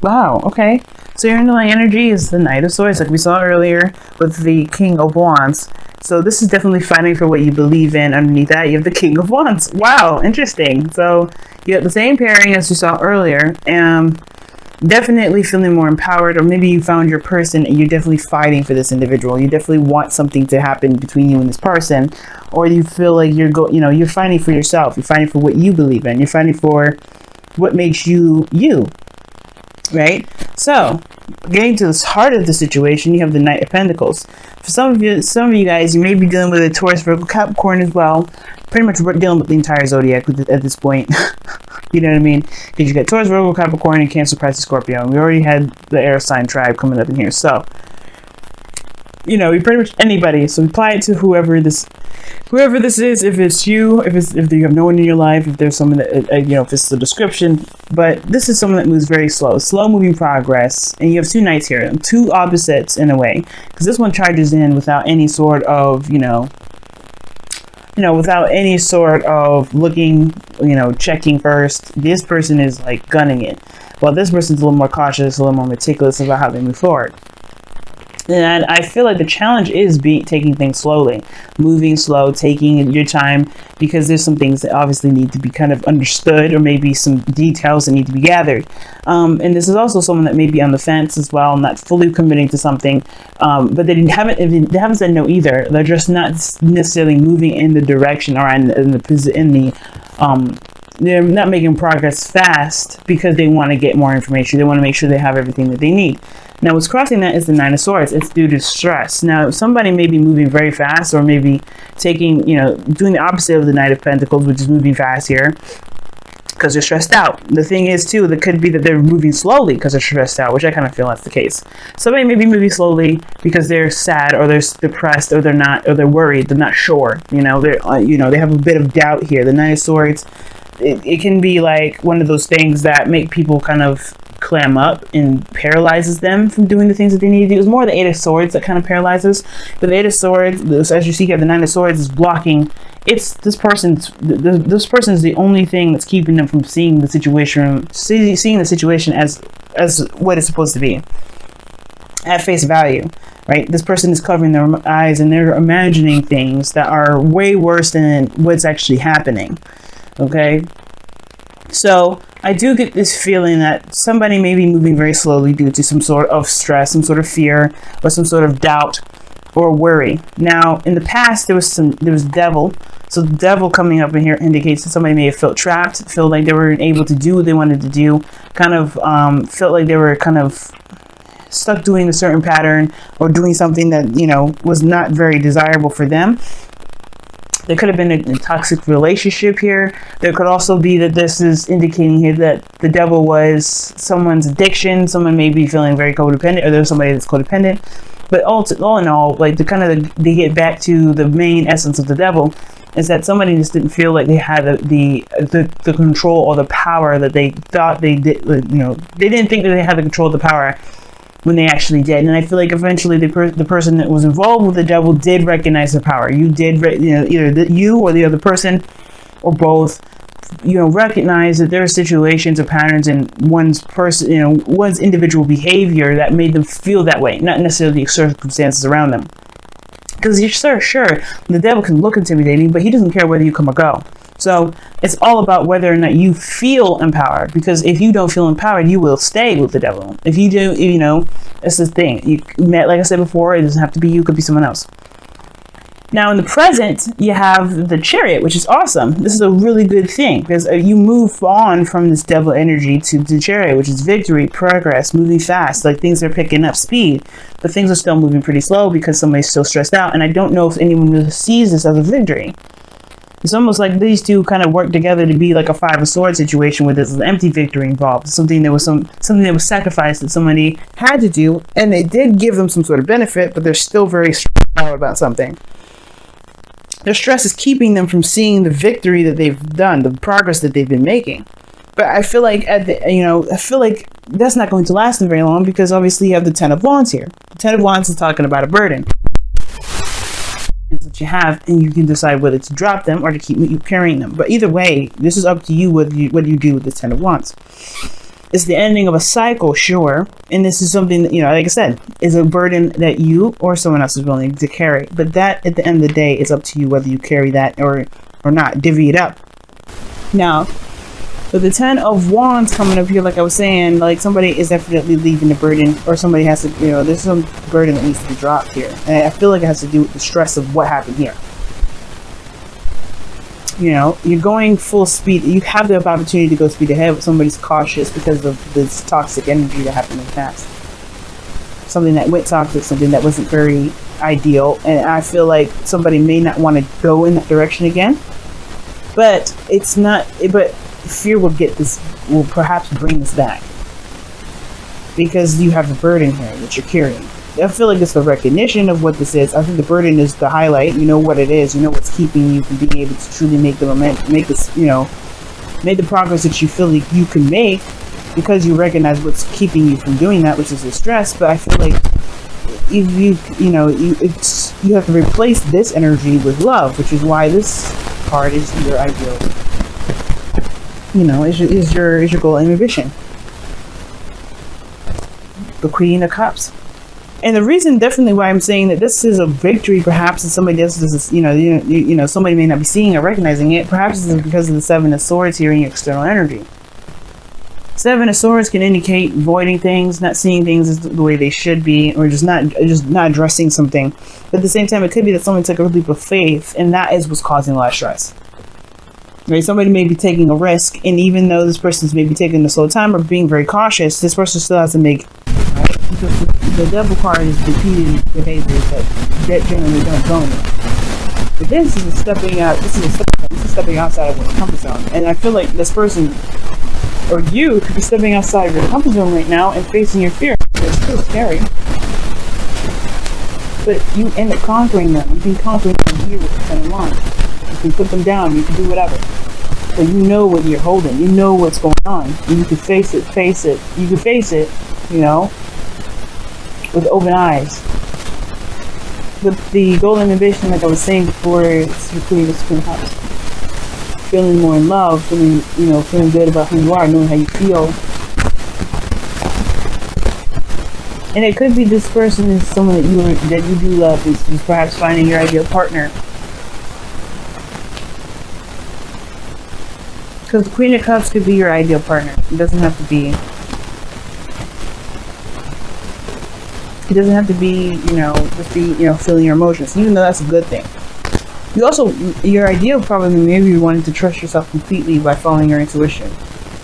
Wow, okay. So your underlying energy is the Knight of Swords, like we saw earlier with the King of Wands. So this is definitely fighting for what you believe in. Underneath that, you have the King of Wands. Wow, interesting. So you have the same pairing as you saw earlier. Definitely feeling more empowered, or maybe you found your person and you're definitely fighting for this individual. You definitely want something to happen between you and this person, or you feel like you're fighting for yourself. You're fighting for what you believe in. You're fighting for what makes you you. Right? So, getting to the heart of the situation, you have the Knight of Pentacles. For some of you guys, you may be dealing with a Taurus, Virgo, Capricorn as well. Pretty much dealing with the entire zodiac at this point. You know what I mean? Because you got Taurus, Virgo, Capricorn, and Cancer, Pisces, Scorpio. And we already had the air sign tribe coming up in here. So, you know, we pretty much anybody. So apply it to whoever this is. If it's you, if you have no one in your life, if there's someone that if it's the description. But this is someone that moves very slow moving progress. And you have two knights here, two opposites in a way, because this one charges in without any sort of without any sort of looking, checking first. This person is like gunning it, while this person's a little more cautious, a little more meticulous about how they move forward. And I feel like the challenge is taking things slowly, moving slow, taking your time, because there's some things that obviously need to be kind of understood, or maybe some details that need to be gathered. And this is also someone that may be on the fence as well, not fully committing to something, but they haven't said no either. They're just not necessarily moving in the direction, or they're not making progress fast because they want to get more information. They want to make sure they have everything that they need. Now, what's crossing that is the Nine of Swords. It's due to stress. Now, somebody may be moving very fast, or maybe doing the opposite of the Knight of Pentacles, which is moving fast here, because they're stressed out. The thing is, too, that could be that they're moving slowly because they're stressed out, which I kind of feel that's the case. Somebody may be moving slowly because they're sad, or they're depressed, or they're worried, they're not sure. They have a bit of doubt here. The Nine of Swords, it can be like one of those things that make people kind of clam up and paralyzes them from doing the things that they need to do. It's more the Eight of Swords that kind of paralyzes. But the Eight of Swords, as you see here, the Nine of Swords is blocking. It's this person is the only thing that's keeping them from seeing the situation as what it's supposed to be at face value. Right? This person is covering their eyes, and they're imagining things that are way worse than what's actually happening. Okay? So I do get this feeling that somebody may be moving very slowly due to some sort of stress, some sort of fear, or some sort of doubt or worry. Now, in the past, there was devil. So the devil coming up in here indicates that somebody may have felt trapped, felt like they weren't able to do what they wanted to do, kind of felt like they were kind of stuck doing a certain pattern, or doing something that, was not very desirable for them. There could have been a toxic relationship here. There could also be that this is indicating here that the devil was someone's addiction. Someone may be feeling very codependent, or there's somebody that's codependent. But all in all, like they get back to the main essence of the devil, is that somebody just didn't feel like they had the control or the power that they thought they did. They didn't think that they had the control of the power when they actually did. And I feel like eventually the person that was involved with the devil did recognize the power. You did, either you or the other person, or both, recognize that there are situations or patterns in one's individual behavior that made them feel that way, not necessarily the circumstances around them. Because you're sure, the devil can look intimidating, but he doesn't care whether you come or go. So it's all about whether or not you feel empowered, because if you don't feel empowered, you will stay with the devil. If you do, it's the thing. Like I said before, it doesn't have to be you, it could be someone else. Now, in the present, you have the Chariot, which is awesome. This is a really good thing, because you move on from this devil energy to the Chariot, which is victory, progress, moving fast. Like, things are picking up speed, but things are still moving pretty slow because somebody's still stressed out. And I don't know if anyone really sees this as a victory. It's almost like these two kind of work together to be like a Five of Swords situation, where there's an empty victory involved. Something that was sacrificed that somebody had to do, and they did give them some sort of benefit, but they're still very stressed out about something. Their stress is keeping them from seeing the victory that they've done, the progress that they've been making. But I feel like that's not going to last them very long, because obviously you have the Ten of Wands here. The Ten of Wands is talking about a burden that you have, and you can decide whether to drop them or to keep you carrying them. But either way, this is up to you what you do with the Ten of Wands. It's the ending of a cycle, sure. And this is something that, like I said, is a burden that you or someone else is willing to carry. But that, at the end of the day, is up to you whether you carry that or not. Divvy it up. Now, with the 10 of Wands coming up here, like I was saying, like somebody is definitely leaving the burden, or somebody has to, there's some burden that needs to be dropped here. And I feel like it has to do with the stress of what happened here. You're going full speed. You have the opportunity to go speed ahead, but somebody's cautious because of this toxic energy that happened in the past. Something that went toxic, something that wasn't very ideal. And I feel like somebody may not want to go in that direction again. But it's not, but fear will perhaps bring this back. Because you have a burden here that you're carrying. I feel like it's the recognition of what this is. I think the burden is the highlight. You know what it is. You know what's keeping you from being able to truly make the momentum, make this, make the progress that you feel like you can make, because you recognize what's keeping you from doing that, which is the stress. But I feel like if you have to replace this energy with love, which is why this card is your ideal. Is your goal and ambition. The Queen of Cups. And the reason definitely why I'm saying that this is a victory, perhaps, and somebody else is, somebody may not be seeing or recognizing it, perhaps it's because of the 7 of Swords here in your external energy. 7 of Swords can indicate voiding things, not seeing things the way they should be, or just not addressing something. But at the same time, it could be that someone took a leap of faith, and that is what's causing a lot of stress. Right? Somebody may be taking a risk, and even though this person's maybe taking a slow time or being very cautious, this person still has to make. Because the Devil card is repeating behaviors that generally don't go anywhere. But this is stepping out. This is stepping outside of your comfort zone. And I feel like this person, or you, could be stepping outside of your comfort zone right now and facing your fear. It's still scary. But you end up conquering them. You can conquer them here with the 10 of Wands. You can put them down. You can do whatever. But you know what you're holding. You know what's going on. And you can face it. You can face it, with open eyes. But the golden ambition, like I was saying before, it's including this Queen of Cups. Feeling more in love, feeling good about who you are, knowing how you feel. And it could be this person is someone that you do love, is perhaps finding your ideal partner. Because the Queen of Cups could be your ideal partner. It doesn't have to be. It doesn't have to be, just be, feeling your emotions, even though that's a good thing. Your ideal probably maybe you wanted to trust yourself completely by following your intuition.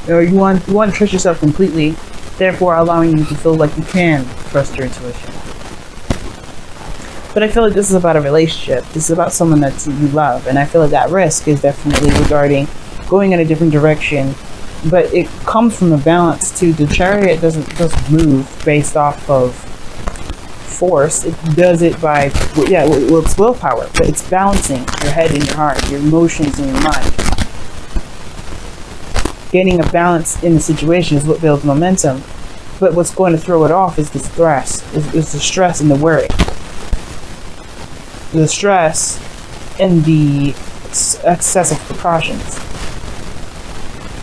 Or you want to trust yourself completely, therefore allowing you to feel like you can trust your intuition. But I feel like this is about a relationship. This is about someone that you love. And I feel like that risk is definitely regarding going in a different direction. But it comes from a balance too. The Chariot doesn't just move based off of force. It does it by, it's willpower. But it's balancing your head and your heart, your emotions and your mind. Getting a balance in the situation is what builds momentum. But what's going to throw it off is the stress. It's the stress and the worry. The stress and the excessive precautions.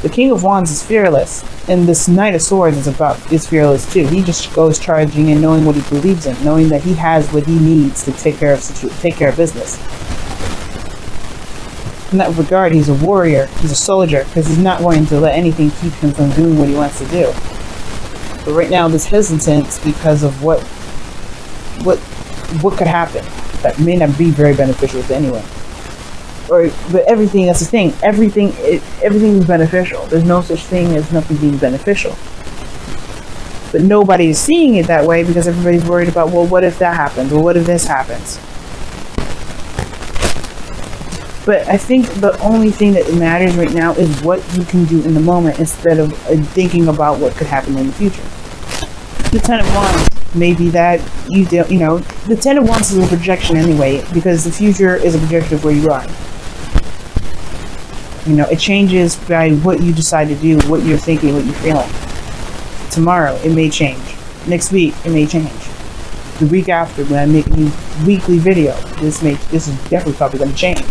The King of Wands is fearless, and this Knight of Swords is fearless too. He just goes charging in, knowing what he believes in, knowing that he has what he needs to take care of business. In that regard, he's a warrior. He's a soldier, because he's not going to let anything keep him from doing what he wants to do. But right now, this hesitance because of what could happen that may not be very beneficial to anyone. But everything, that's the thing. Everything is beneficial. There's no such thing as nothing being beneficial. But nobody is seeing it that way because everybody's worried about, well, what if that happens? Or what if this happens? But I think the only thing that matters right now is what you can do in the moment instead of thinking about what could happen in the future. The 10 of Wands may be that the 10 of Wands is a projection anyway, because the future is a projection of where you are. It changes by what you decide to do, what you're thinking, what you're feeling. Tomorrow, it may change. Next week, it may change. The week after, when I make a new weekly video, this is definitely probably going to change.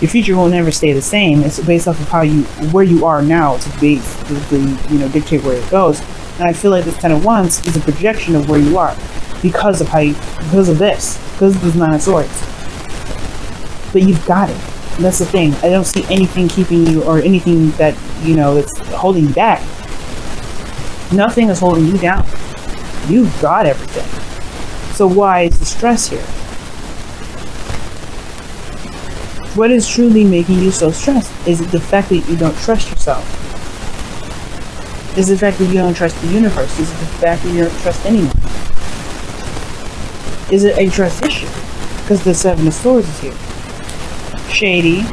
Your future will never stay the same. It's based off of where you are now to basically, dictate where it goes. And I feel like this Ten of Wands is a projection of where you are because of because of this Nine of Swords. But you've got it. And that's the thing. I don't see anything keeping you, or anything that, that's holding you back. Nothing is holding you down. You've got everything. So why is the stress here? What is truly making you so stressed? Is it the fact that you don't trust yourself? Is it the fact that you don't trust the universe? Is it the fact that you don't trust anyone? Is it a trust issue? Because the Seven of Swords is here. Shady.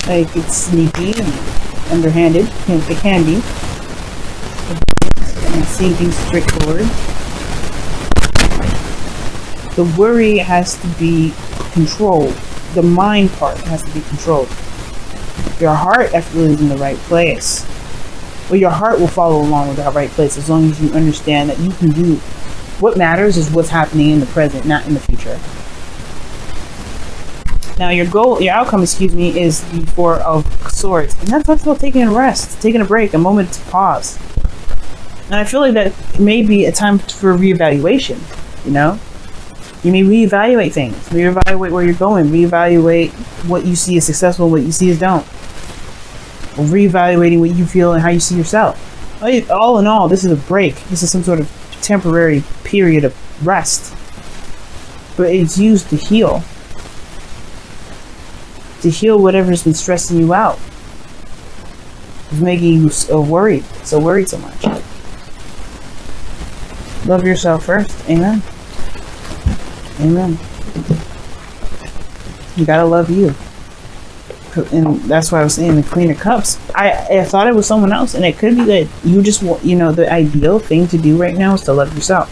Like, it's sneaky and underhanded. It can be. And seeing things straightforward. The worry has to be controlled. The mind part has to be controlled. Your heart actually is in the right place. Well, your heart will follow along with the right place as long as you understand that you can do. What matters is what's happening in the present, not in the future. Now, your outcome, is the Four of Swords. And that talks about taking a rest, taking a break, a moment to pause. And I feel like that may be a time for reevaluation, You may reevaluate things, reevaluate where you're going, reevaluate what you see as successful and what you see as don't. Or reevaluating what you feel and how you see yourself. All in all, this is a break. This is some sort of temporary period of rest. But it's used to heal. To heal whatever's been stressing you out. It's making you so worried so much. Love yourself first. Amen. Amen. You gotta love you. And that's why I was saying the Queen of Cups. I thought it was someone else, and it could be that you just want, the ideal thing to do right now is to love yourself.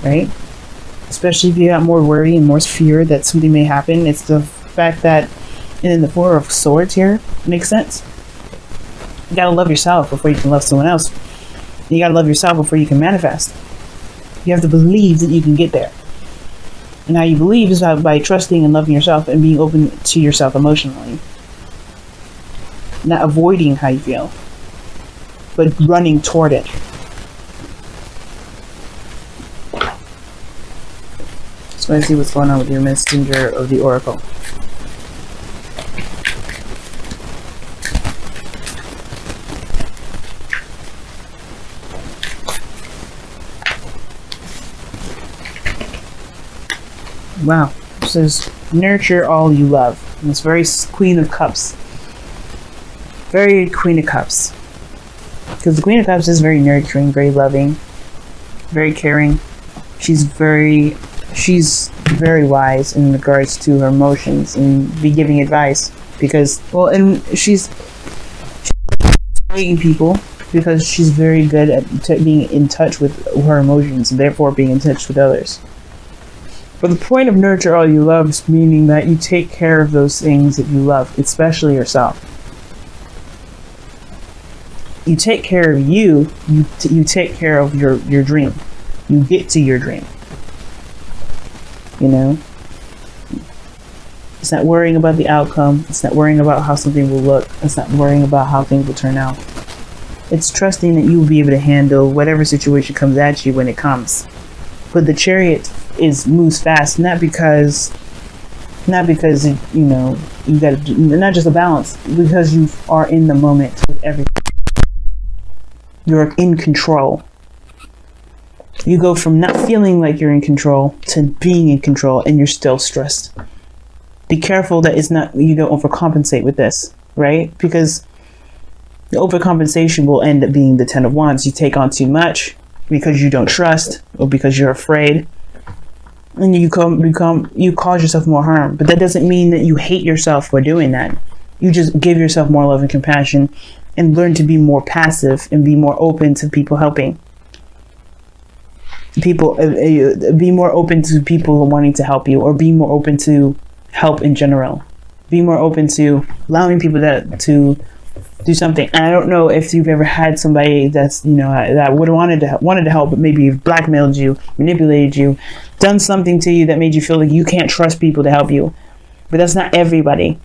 Right? Especially if you got more worry and more fear that something may happen. It's the fact that, and then the Four of Swords here makes sense. You gotta love yourself before you can love someone else. You gotta love yourself before you can manifest. You have to believe that you can get there. And how you believe is by trusting and loving yourself and being open to yourself emotionally. Not avoiding how you feel, but running toward it. So let's see what's going on with your messenger of the Oracle. Wow, it says nurture all you love. And it's very Queen of Cups. Very Queen of Cups. Because the Queen of Cups is very nurturing, very loving, very caring. She's very wise in regards to her emotions and be giving advice. Because, well, and she's treating people because she's very good at being in touch with her emotions and therefore being in touch with others. But the point of nurture all you love is meaning that you take care of those things that you love, especially yourself. You take care of you take care of your dream. You get to your dream. It's not worrying about the outcome. It's not worrying about how something will look. It's not worrying about how things will turn out. It's trusting that you will be able to handle whatever situation comes at you when it comes. But the Chariot moves fast, not because you got to, not just a balance, because you are in the moment with everything. You're in control. You go from not feeling like you're in control to being in control, and you're still stressed. Be careful that you don't overcompensate with this, right? Because the overcompensation will end up being the Ten of Wands. You take on too much because you don't trust or because you're afraid, and you cause yourself more harm. But that doesn't mean that you hate yourself for doing that. You just give yourself more love and compassion and learn to be more passive and be more open to people helping. Be more open to people wanting to help you, or be more open to help in general. Be more open to allowing people to do something. And I don't know if you've ever had somebody that's, that would have wanted to help, but maybe blackmailed you, manipulated you, done something to you that made you feel like you can't trust people to help you. but that's not everybody.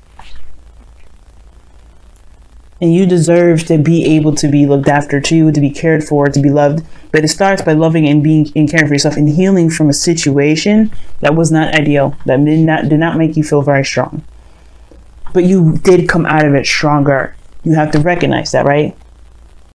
And you deserve to be able to be looked after too, to be cared for, to be loved. But it starts by loving and being and caring for yourself and healing from a situation that was not ideal, that did not make you feel very strong. But you did come out of it stronger. You have to recognize that, right?